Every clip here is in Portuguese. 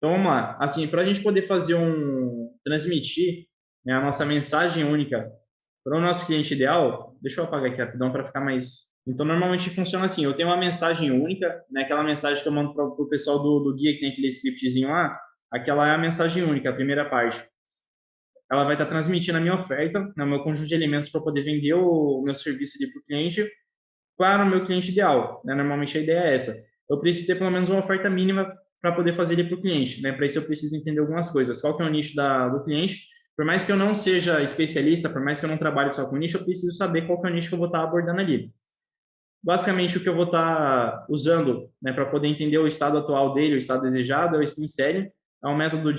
Então, vamos lá. Assim, para a gente poder fazer transmitir, né, a nossa mensagem única para o nosso cliente ideal, deixa eu apagar aqui rapidão para ficar mais. Então, normalmente funciona assim: eu tenho uma mensagem única, né, aquela mensagem que eu mando para o pessoal do guia, que tem aquele scriptzinho lá, aquela é a mensagem única, a primeira parte. Ela vai estar transmitindo a minha oferta, né, o meu conjunto de elementos para poder vender o meu serviço para o cliente, para o meu cliente ideal. Né? Normalmente a ideia é essa. Eu preciso ter pelo menos uma oferta mínima para poder fazer ele para o cliente. Né? Para isso eu preciso entender algumas coisas. Qual que é o nicho do cliente? Por mais que eu não seja especialista, por mais que eu não trabalhe só com nicho, eu preciso saber qual que é o nicho que eu vou estar abordando ali. Basicamente, o que eu vou estar usando, né, para poder entender o estado atual dele, o estado desejado, é o Spin Selling. É um método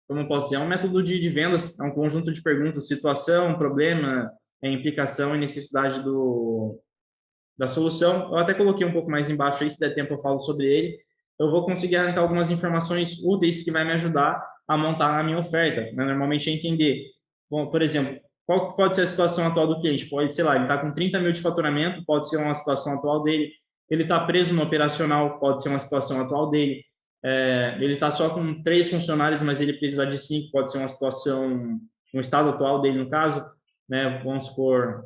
como eu posso dizer, é um método de vendas, é um conjunto de perguntas, situação, problema, implicação e necessidade da solução. Eu até coloquei um pouco mais embaixo aí, se der tempo eu falo sobre ele. Eu vou conseguir arrancar algumas informações úteis que vai me ajudar a montar a minha oferta. Né? Normalmente é entender, bom, por exemplo, qual pode ser a situação atual do cliente? Pode, sei lá, ele está com 30 mil de faturamento, pode ser uma situação atual dele. Ele está preso no operacional, pode ser uma situação atual dele. Ele está só com 3 funcionários, mas ele precisa de 5, pode ser uma situação, um estado atual dele no caso. Né? Vamos supor,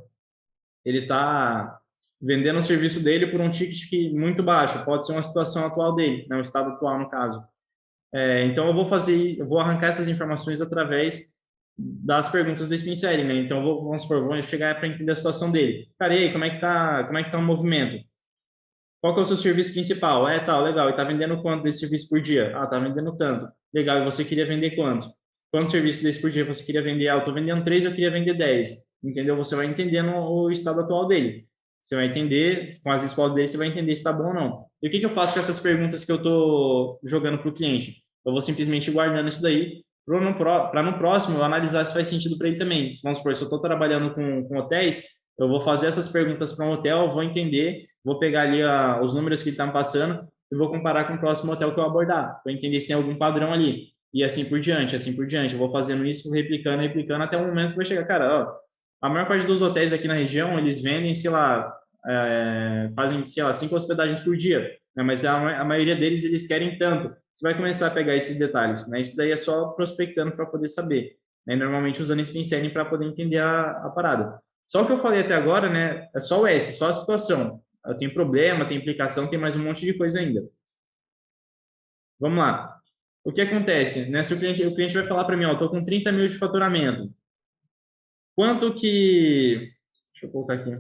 ele está vendendo o serviço dele por um ticket muito baixo, pode ser uma situação atual dele, né, o estado atual no caso. Então eu vou arrancar essas informações através das perguntas do Spin Selling, né? Então vamos supor, vamos chegar para entender a situação dele. Cara, e aí, como é que tá o movimento? Qual que é o seu serviço principal? Tal, legal. E tá vendendo quanto desse serviço por dia? Ah, tá vendendo tanto. Legal. E você queria vender quanto? Quantos serviços desse por dia você queria vender? Ah, eu tô vendendo 3, eu queria vender 10. Entendeu? Você vai entendendo o estado atual dele. Você vai entender, com as respostas dele, você vai entender se está bom ou não. E o que eu faço com essas perguntas que eu estou jogando para o cliente? Eu vou simplesmente guardando isso daí para no próximo eu analisar se faz sentido para ele também. Vamos supor, se eu estou trabalhando com hotéis, eu vou fazer essas perguntas para um hotel, vou entender, vou pegar ali os números que ele está me passando e vou comparar com o próximo hotel que eu abordar, para entender se tem algum padrão ali. E assim por diante, assim por diante. Eu vou fazendo isso, replicando, replicando, até o momento que vai chegar. Cara, ó, a maior parte dos hotéis aqui na região, eles vendem, sei lá, fazem, sei lá, 5 hospedagens por dia, né? Mas a maioria deles, eles querem tanto. Você vai começar a pegar esses detalhes, né? Isso daí é só prospectando para poder saber, né? Normalmente usando esse pincel para poder entender a parada. Só o que eu falei até agora, né? É só o S, só a situação. Tem problema, tem implicação, tem mais um monte de coisa ainda. Vamos lá. O que acontece, né? Se o cliente vai falar para mim, ó, estou com 30 mil de faturamento. Quanto que... Deixa eu colocar aqui.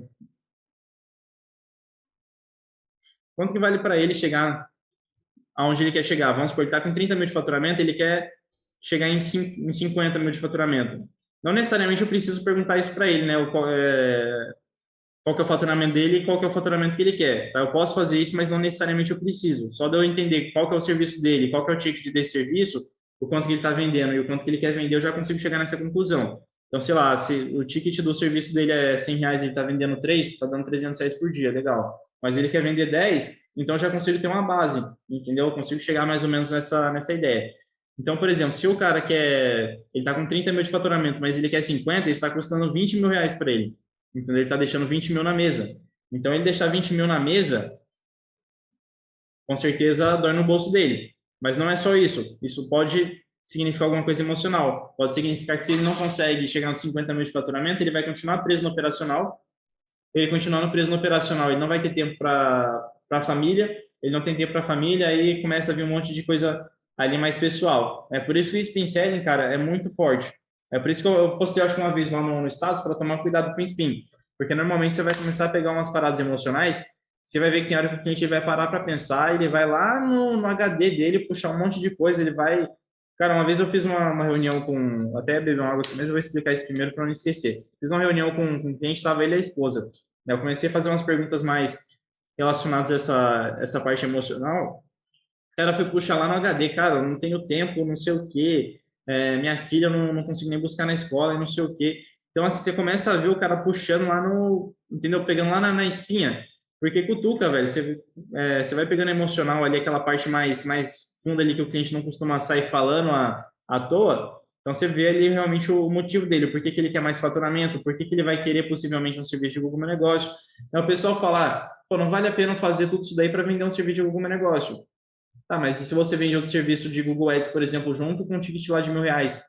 Quanto que vale para ele chegar aonde ele quer chegar? Vamos supor, ele está com 30 mil de faturamento, ele quer chegar em 50 mil de faturamento. Não necessariamente eu preciso perguntar isso para ele, né? Qual que é o faturamento dele e qual que é o faturamento que ele quer. Tá? Eu posso fazer isso, mas não necessariamente eu preciso. Só de eu entender qual que é o serviço dele, qual que é o ticket desse serviço, o quanto que ele está vendendo e o quanto que ele quer vender, eu já consigo chegar nessa conclusão. Então, sei lá, se o ticket do serviço dele é R$ 100, ele está vendendo 3, está dando R$ 300 por dia, legal. Mas ele quer vender 10, então eu já consigo ter uma base, entendeu? Eu consigo chegar mais ou menos nessa ideia. Então, por exemplo, se o cara ele está com 30 mil de faturamento, mas ele quer 50, ele está custando R$ 20 mil para ele. Então, ele está deixando 20 mil na mesa. Então, ele deixar 20 mil na mesa, com certeza dói no bolso dele. Mas não é só isso. Isso pode significar alguma coisa emocional. Pode significar que se ele não consegue chegar nos 50 mil de faturamento, ele vai continuar preso no operacional. Ele continuando preso no operacional, ele não vai ter tempo para a família, ele não tem tempo para a família, aí começa a vir um monte de coisa ali mais pessoal. É por isso que o spin selling, cara, é muito forte. É por isso que eu postei, acho que uma vez lá no status, para tomar cuidado com o spin. Porque normalmente você vai começar a pegar umas paradas emocionais, você vai ver que na hora que o cliente vai parar para pensar, ele vai lá no HD dele, puxar um monte de coisa, ele vai... Cara, uma vez eu fiz uma reunião com... Até beber uma água aqui, mas eu vou explicar isso primeiro para não esquecer. Fiz uma reunião com um cliente, estava ele e a esposa. Eu comecei a fazer umas perguntas mais relacionadas a essa parte emocional. O cara foi puxar lá no HD, cara, eu não tenho tempo, não sei o quê, minha filha eu não consigo nem buscar na escola, e não sei o quê. Então, assim, você começa a ver o cara puxando lá entendeu? Pegando lá na espinha, porque cutuca, velho. Você vai pegando emocional ali, aquela parte mais funda ali que o cliente não costuma sair falando à toa. Então, você vê ali realmente o motivo dele, por que que ele quer mais faturamento, por que que ele vai querer possivelmente um serviço de Google Meu Negócio. Então, o pessoal fala, pô, não vale a pena fazer tudo isso daí para vender um serviço de Google Meu Negócio. Tá, mas e se você vende outro serviço de Google Ads, por exemplo, junto com um ticket lá de R$ 1.000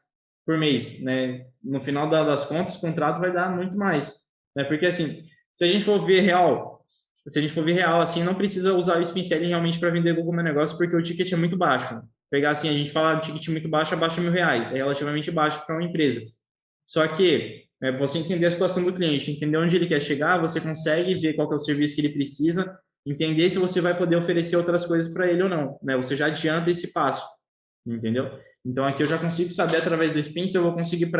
por mês, né? No final das contas, o contrato vai dar muito mais, né? Porque assim, se a gente for ver real, se a gente for ver real, assim, não precisa usar o Spin Selling realmente para vender Google Meu Negócio, porque o ticket é muito baixo. Pegar assim, a gente fala de ticket muito baixo, abaixo de R$ 1.000, é relativamente baixo para uma empresa. Só que você entender a situação do cliente, entender onde ele quer chegar, você consegue ver qual que é o serviço que ele precisa, entender se você vai poder oferecer outras coisas para ele ou não, né? Você já adianta esse passo, entendeu? Então aqui eu já consigo saber através do Spin se eu vou conseguir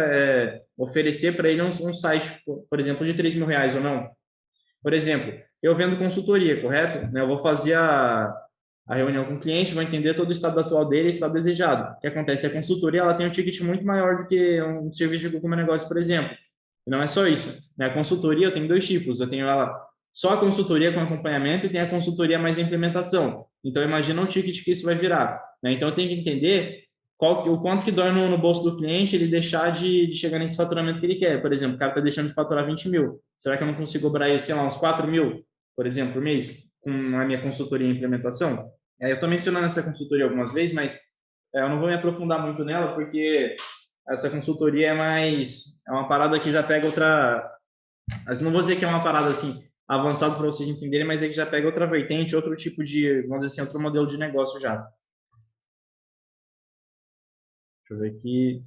oferecer para ele um site, por exemplo, de R$ 3.000 ou não. Por exemplo, eu vendo consultoria, correto? Né? Eu vou fazer a reunião com o cliente, vou entender todo o estado atual dele e o estado desejado. O que acontece? A consultoria ela tem um ticket muito maior do que um serviço de Google My Negócio, por exemplo. E não é só isso. Né? A consultoria eu tenho dois tipos. Eu tenho ela só a consultoria com acompanhamento e tem a consultoria mais implementação. Então, imagina o ticket que isso vai virar. Né? Então, eu tenho que entender o quanto que dói no bolso do cliente ele deixar de chegar nesse faturamento que ele quer. Por exemplo, o cara está deixando de faturar 20 mil. Será que eu não consigo cobrar ele, sei lá, uns 4 mil, por exemplo, por mês, com a minha consultoria e implementação? Eu estou mencionando essa consultoria algumas vezes, mas eu não vou me aprofundar muito nela, porque essa consultoria é uma parada que já pega outra. Mas não vou dizer que é uma parada assim avançada para vocês entenderem, mas é que já pega outra vertente, outro tipo de, vamos dizer assim, outro modelo de negócio já. Deixa eu ver aqui.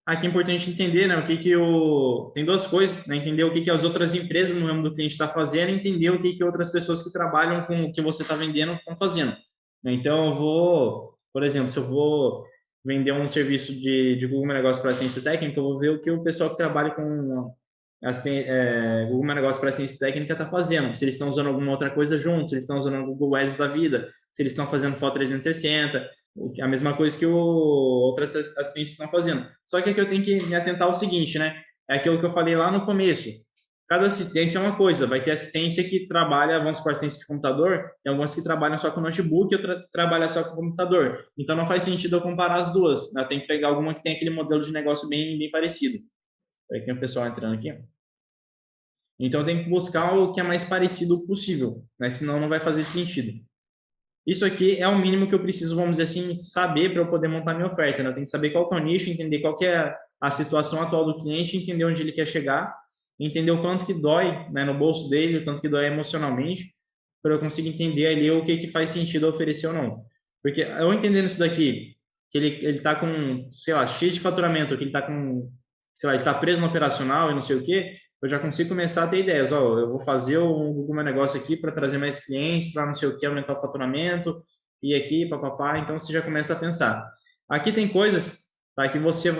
Aqui é importante entender, né, o que que o tem duas coisas, né, entender o que que as outras empresas no ramo do cliente está fazendo, e entender o que que outras pessoas que trabalham com o que você está vendendo estão fazendo. Então, eu vou, por exemplo, se eu vou vender um serviço de Google My Negócio para assistência técnica, eu vou ver o que o pessoal que trabalha com Google My Negócio para assistência técnica está fazendo. Se eles estão usando alguma outra coisa junto, se eles estão usando o Google Ads da vida, se eles estão fazendo foto 360, a mesma coisa que outras assistentes estão fazendo. Só que aqui eu tenho que me atentar ao seguinte, né? É aquilo que eu falei lá no começo. Cada assistência é uma coisa. Vai ter assistência que trabalha, vamos supor, assistência de computador, tem algumas que trabalham só com notebook e outra trabalha só com computador. Então não faz sentido eu comparar as duas. Eu tenho que pegar alguma que tem aquele modelo de negócio bem parecido. Aí tem o pessoal entrando aqui. Então tem que buscar o que é mais parecido possível, né? Senão não vai fazer sentido. Isso aqui é o mínimo que eu preciso, vamos dizer assim, saber para eu poder montar minha oferta, né? Eu tenho que saber qual que é o nicho, entender qual que é a situação atual do cliente, entender onde ele quer chegar, entender o quanto que dói, né, no bolso dele, o quanto que dói emocionalmente, para eu conseguir entender ali o que que faz sentido oferecer ou não. Porque eu entendendo isso daqui, que ele tá com, sei lá, cheio de faturamento, que ele tá com, sei lá, ele tá preso no operacional e não sei o quê, eu já consigo começar a ter ideias. Ó, eu vou fazer um Google Meu Negócio aqui para trazer mais clientes, para não sei o que, aumentar o faturamento, e aqui, papapá. Então você já começa a pensar. Aqui tem coisas, tá, que você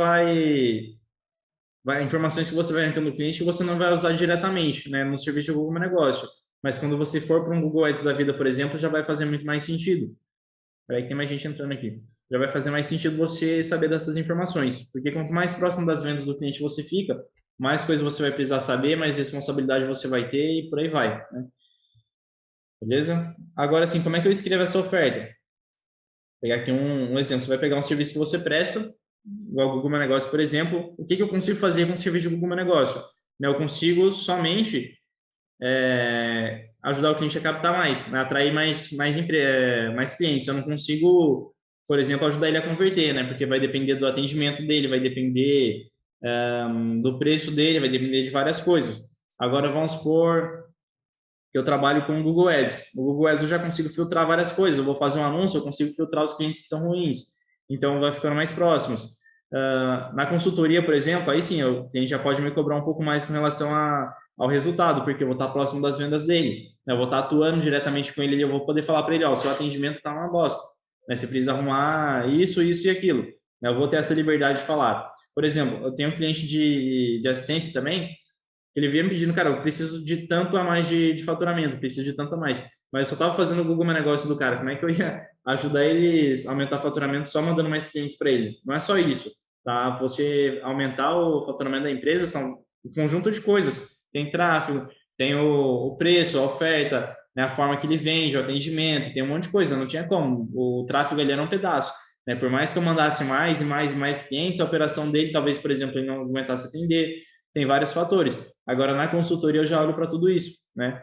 informações que você vai entrando no cliente que você não vai usar diretamente, né, no serviço de Google Meu Negócio. Mas quando você for para um Google Ads da vida, por exemplo, já vai fazer muito mais sentido. Peraí que tem mais gente entrando aqui. Já vai fazer mais sentido você saber dessas informações, porque quanto mais próximo das vendas do cliente você fica, mais coisas você vai precisar saber, mais responsabilidade você vai ter e por aí vai, né? Beleza? Agora sim, como é que eu escrevo essa oferta? Vou pegar aqui um exemplo. Você vai pegar um serviço que você presta, igual o Google My Negócio, por exemplo. O que que eu consigo fazer com o serviço de Google My Negócio? Né, eu consigo somente ajudar o cliente a captar mais, né? Atrair mais clientes. Eu não consigo, por exemplo, ajudar ele a converter, né? Porque vai depender do atendimento dele, vai depender do preço dele, vai depender de várias coisas. Agora vamos supor que eu trabalho com o Google Ads. No Google Ads eu já consigo filtrar várias coisas. Eu vou fazer um anúncio, eu consigo filtrar os clientes que são ruins. Então vai ficando mais próximos. Na consultoria, por exemplo, aí sim, o cliente já pode me cobrar um pouco mais com relação ao resultado, porque eu vou estar próximo das vendas dele. Eu vou estar atuando diretamente com ele e eu vou poder falar para ele, ó, o seu atendimento está uma bosta. Né? Você precisa arrumar isso, isso e aquilo. Eu vou ter essa liberdade de falar. Por exemplo, eu tenho um cliente de assistência também, ele vinha me pedindo, cara, eu preciso de tanto a mais de faturamento, preciso de tanto a mais. Mas eu só estava fazendo o Google Meu Negócio do cara. Como é que eu ia ajudar eles a aumentar o faturamento só mandando mais clientes para ele? Não é só isso, tá? Você aumentar o faturamento da empresa são um conjunto de coisas. Tem tráfego, tem o preço, a oferta, né, a forma que ele vende, o atendimento, tem um monte de coisa. Não tinha como. O tráfego ali era um pedaço. Né? Por mais que eu mandasse mais e mais e mais clientes, a operação dele, talvez, por exemplo, ele não aguentasse atender. Tem vários fatores. Agora, na consultoria, eu já olho para tudo isso, né?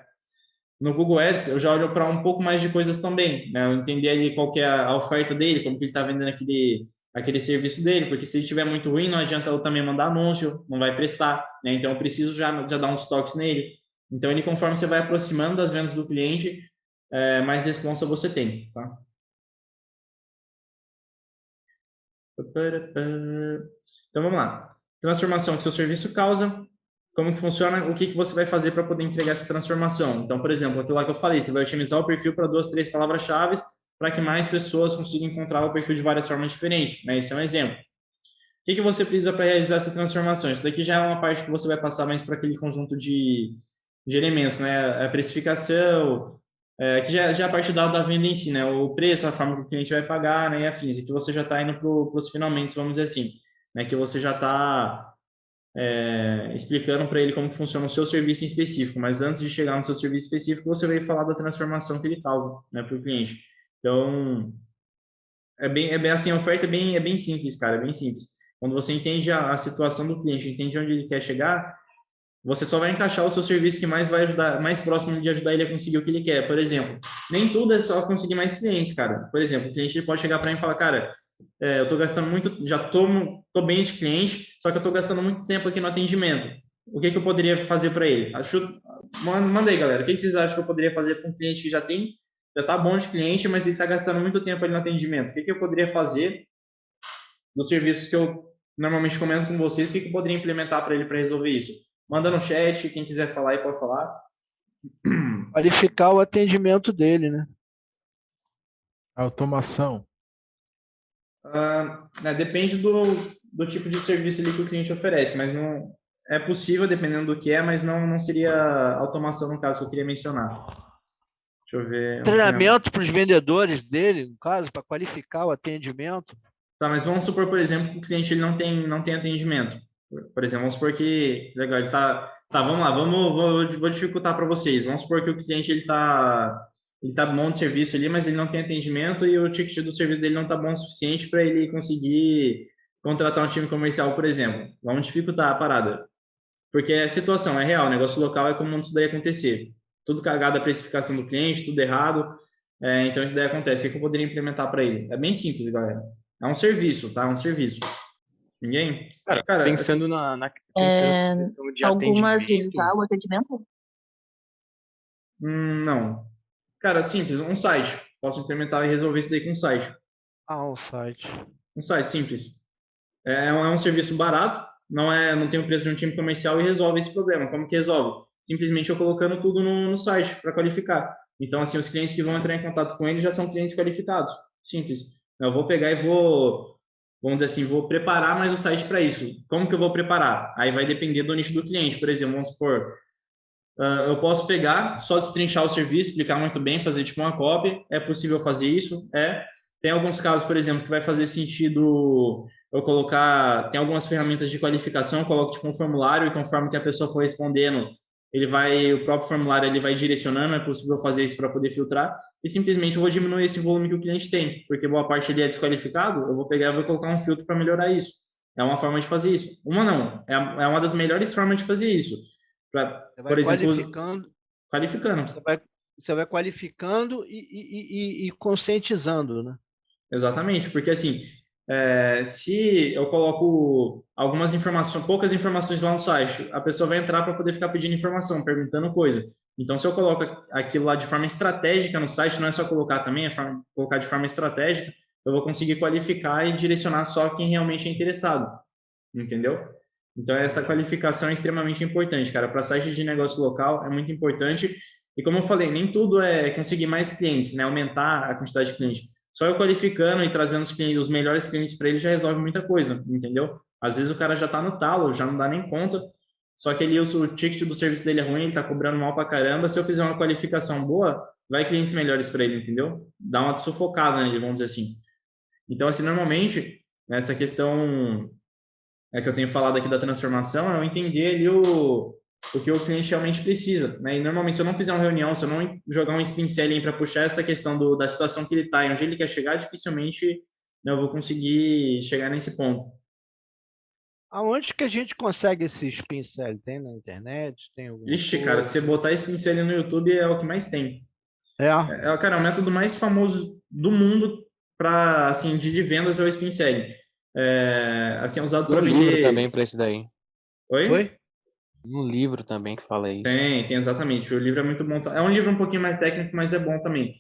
No Google Ads, eu já olho para um pouco mais de coisas também, né? Eu entender ali qual que é a oferta dele, como que ele está vendendo aquele serviço dele, porque se ele estiver muito ruim, não adianta eu também mandar anúncio, não vai prestar, né? Então eu preciso já dar uns toques nele. Então ele, conforme você vai aproximando das vendas do cliente, mais responsa você tem, tá? Então vamos lá. Transformação que seu serviço causa, como que funciona, o que que você vai fazer para poder entregar essa transformação. Então, por exemplo, aquilo lá que eu falei, você vai otimizar o perfil para 2, 3 palavras-chave para que mais pessoas consigam encontrar o perfil de várias formas diferentes, né? Esse é um exemplo. O que que você precisa para realizar essa transformação? Isso daqui já é uma parte que você vai passar mais para aquele conjunto de elementos, né? A precificação, que já é a parte da venda em si, né? O preço, a forma que o cliente vai pagar, né? E afins. E que você já está indo para os finalmente, vamos dizer assim, né? Que você já está explicando para ele como que funciona o seu serviço em específico. Mas antes de chegar no seu serviço específico, você vai falar da transformação que ele causa, né? Para o cliente. Então, é bem assim, a oferta é bem simples, cara, é bem simples. Quando você entende a situação do cliente, entende onde ele quer chegar, você só vai encaixar o seu serviço que mais vai ajudar, mais próximo de ajudar ele a conseguir o que ele quer. Por exemplo, nem tudo é só conseguir mais clientes, cara. Por exemplo, o cliente ele pode chegar para mim e falar, cara, eu tô gastando muito, já tô bem de cliente, só que eu tô gastando muito tempo aqui no atendimento. O que que eu poderia fazer para ele? Manda aí, galera. O que que vocês acham que eu poderia fazer com um cliente que já tá bom de cliente, mas ele tá gastando muito tempo ali no atendimento? O que que eu poderia fazer dos serviços que eu normalmente comento com vocês? O que que eu poderia implementar para ele para resolver isso? Manda no chat, quem quiser falar aí pode falar. Qualificar o atendimento dele, né? Automação. Depende do tipo de serviço ali que o cliente oferece, mas não é possível, dependendo do que é, mas não seria automação no caso que eu queria mencionar. Deixa eu ver. Treinamento para os vendedores dele, no caso, para qualificar o atendimento. Tá, mas vamos supor, por exemplo, que o cliente ele não tem atendimento. Por exemplo, vamos supor que legal, ele tá, vamos lá, vou dificultar para vocês. Vamos supor que o cliente ele tá bom de serviço ali, mas ele não tem atendimento e o ticket do serviço dele não tá bom o suficiente para ele conseguir contratar um time comercial, por exemplo. Vamos dificultar a parada. Porque a situação é real, o negócio local é como isso daí acontecer. Tudo cagado a precificação do cliente, tudo errado. Então isso daí acontece. O que eu poderia implementar para ele? É bem simples, galera. É um serviço, tá? É um serviço. Ninguém? Cara, Cara, pensando assim, pensando na questão de Algumas vezes atendimento, o atendimento? não. Cara, simples, um site. Posso implementar e resolver isso daí com um site. Ah, o site. Um site simples. É um serviço barato, não tem o preço de um time comercial e resolve esse problema. Como que resolve? Simplesmente eu colocando tudo no site para qualificar. Então, assim, os clientes que vão entrar em contato com ele já são clientes qualificados. Simples. Eu vou pegar e vamos dizer assim, vou preparar mais o site para isso. Como que eu vou preparar? Aí vai depender do nicho do cliente. Por exemplo, vamos supor, eu posso pegar, só destrinchar o serviço, explicar muito bem, fazer tipo uma copy. É possível fazer isso? Tem alguns casos, por exemplo, que vai fazer sentido eu colocar. Tem algumas ferramentas de qualificação, eu coloco tipo um formulário e conforme que a pessoa for respondendo, o próprio formulário ele vai direcionando. É possível fazer isso para poder filtrar e simplesmente eu vou diminuir esse volume que o cliente tem, porque boa parte ele é desqualificado. Eu vou pegar e vou colocar um filtro para melhorar isso. É uma forma de fazer isso. Uma não, é uma das melhores formas de fazer isso. Você Por vai exemplo, qualificando, qualificando. você vai qualificando e conscientizando, né? Exatamente, porque assim, se eu coloco algumas informações, poucas informações lá no site, a pessoa vai entrar para poder ficar pedindo informação, perguntando coisa. Então, se eu coloco aquilo lá de forma estratégica no site, não é só colocar também, colocar de forma estratégica, eu vou conseguir qualificar e direcionar só quem realmente é interessado, entendeu? Então, essa qualificação é extremamente importante, cara. Para sites de negócio local é muito importante. E como eu falei, nem tudo é conseguir mais clientes, né? Aumentar a quantidade de clientes. Só eu qualificando e trazendo os melhores clientes para ele já resolve muita coisa, entendeu? Às vezes o cara já está no talo, já não dá nem conta. Só que o ticket do serviço dele é ruim, ele está cobrando mal para caramba. Se eu fizer uma qualificação boa, vai clientes melhores para ele, entendeu? Dá uma sufocada nele, vamos dizer assim. Então, assim, normalmente, essa questão que eu tenho falado aqui da transformação, é eu entender ali o que o cliente realmente precisa, né? E normalmente, se eu não fizer uma reunião, se eu não jogar um spin selling para puxar essa questão da situação que ele está e onde ele quer chegar, dificilmente, né, eu vou conseguir chegar nesse ponto. Aonde que a gente consegue esses pincéis? Tem na internet? Tem alguma Ixi, cara, coisa? se você botar esse pincel no YouTube é o que mais tem. É, Cara, é o método mais famoso do mundo para, assim, de vendas é o spin selling. Assim, é usado Tem para um livro também vender. para esse daí. Oi? oi? Um livro também que fala isso. Tem exatamente. O livro é muito bom. É um livro um pouquinho mais técnico, mas é bom também.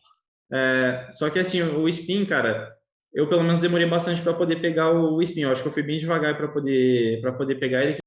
Só que assim, o spin, cara, eu pelo menos demorei bastante para poder pegar o spin. Eu acho que eu fui bem devagar para poder pegar ele.